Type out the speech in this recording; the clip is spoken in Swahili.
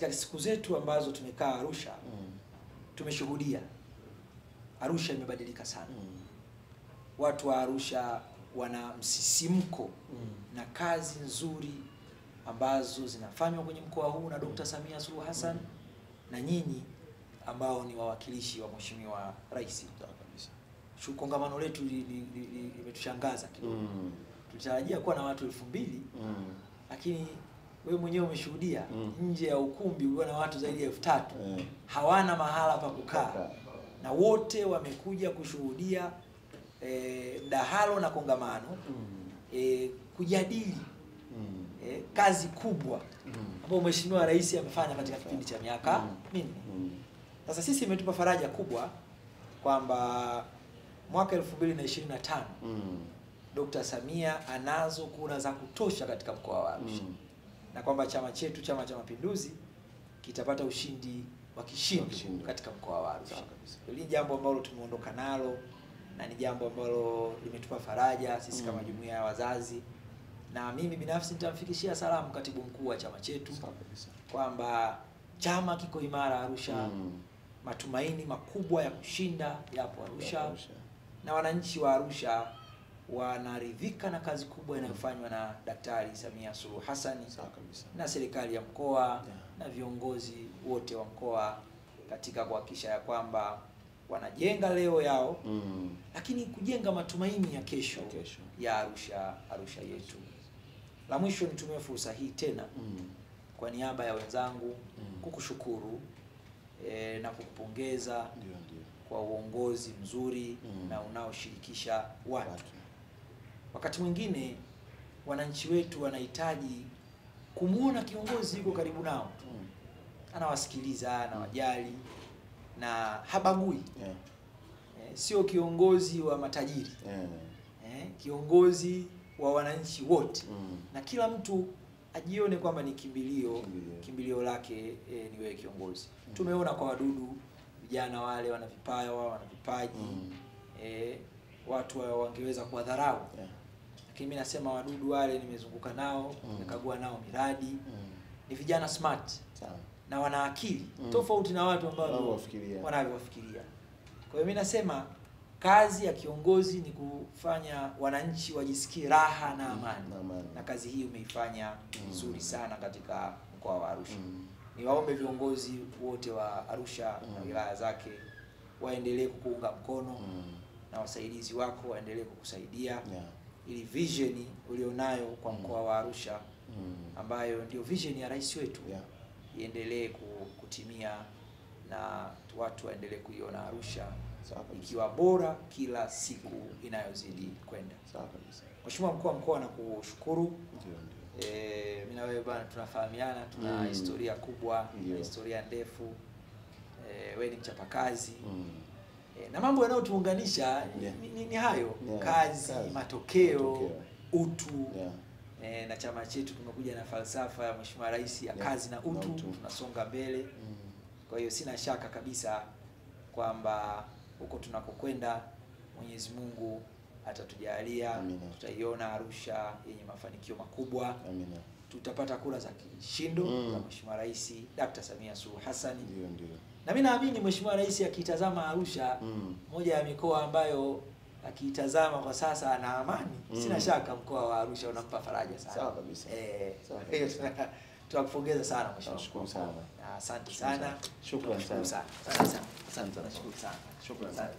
katika siku zetu ambazo tumekaa Arusha, tumeshuhudia Arusha imebadilika sana. Watu wa Arusha wana msisimko na kazi nzuri ambazo zinafanywa kwenye mkoa huu na Dr. Samia Suluhu Hassan na nyinyi ambao ni wawakilishi wa Mheshimiwa Rais. Kongamano letu limetushangaza kidogo. Tulitarajia kuwa na watu 2000, lakini wewe mwenyewe umeshuhudia nje ya ukumbi ulikuwa na watu zaidi ya 3000. Hawana mahala pa kukaa. Na wote wamekuja kushuhudia mdahalo na kongamano kujadili kazi kubwa ambayo Mheshimiwa Rais amefanya katika kipindi cha miaka minne. Sasa sisi imetupa faraja kubwa kwamba mwaka 2025 Dr. Samia anazo kura za kutosha katika mkoa wa Arusha. Na kwamba chama chetu, Chama cha Mapinduzi, kitapata ushindi wa kishindo katika mkoa wa Arusha. Hili jambo ambalo tumeondoka nalo na ni jambo ambalo limetupa faraja sisi kama jumuiya ya wazazi. Na mimi binafsi nitamfikishia salamu katibu mkuu wa chama chetu kwamba chama kiko imara Arusha. Matumaini makubwa ya kushinda yapo Arusha. Na wananchi wa Arusha wanaridhika na kazi kubwa inayofanywa na Daktari Samia Suluhu Hassan na serikali ya mkoa na viongozi wote wa mkoa katika kuhakikisha ya kwamba wanajenga leo yao lakini kujenga matumaini ya kesho ya Arusha yetu. La mwisho nitumie fursa hii tena kwa niaba ya wenzangu kukushukuru na kukupongeza kwa uongozi mzuri na unaoshirikisha watu. Wakati mwingine wananchi wetu wanahitaji kumuona kiongozi yuko karibu nao. Anawasikiliza, anawajali na habagui. Sio kiongozi wa matajiri. Kiongozi wa wananchi wote. Na kila mtu ajione kwamba ni kimbilio lake ni wewe kiongozi. Tumeona kwa wadudu vijana wale wana vipawa, wana vipaji. Watu wangeweza kuwadharau. Lakini mimi nasema wadudu wale nimezunguka nao, nimekagua nao miradi. Ni vijana smart na wana akili tofauti na watu ambao wanavyofikiria. Kwa hiyo mimi nasema kazi ya kiongozi ni kufanya wananchi wajisikie raha na amani. Na kazi hii umeifanya nzuri sana katika mkoa wa Arusha. Niwaombe viongozi wote wa Arusha na wilaya zake waendelee kukuunga mkono na wasaidizi wako waendelee kukusaidia ili vision ulionayo kwa mkoa wa Arusha ambayo ndio vision ya rais wetu iendelee kutimia na watu waendelee kuiona Arusha ikiwa bora kila siku inayozidi kwenda. Mheshimiwa mkuu wa mkoa nakushukuru. Mimi na wewe bwana tunafahamiana, tuna historia kubwa, historia ndefu. Wewe ni mchapakazi. Na mambo yanayotuunganisha ni hayo, kazi, matokeo, utu. Na chama chetu tumekuja na falsafa ya Mheshimiwa Rais ya kazi na utu, tunasonga mbele. Kwa hiyo sina shaka kabisa kwamba huko tunakokwenda Mwenyezi Mungu atatujalia, tutaiona Arusha yenye mafanikio makubwa. Tutapata kura za kishindo za Mheshimiwa Rais Dr. Samia Suluhu Hassan. Na mimi naamini Mheshimiwa Rais akitazama Arusha, moja ya mikoa ambayo akitazama kwa sasa ana amani, sina shaka mkoa wa Arusha unampa faraja sana. Sawa kabisa. Tunakupongeza sana Mheshimiwa. Nashukuru sana. Asante sana. Shukrani sana. Asante sana. Asante sana. Nashukuru sana. Shukrani sana.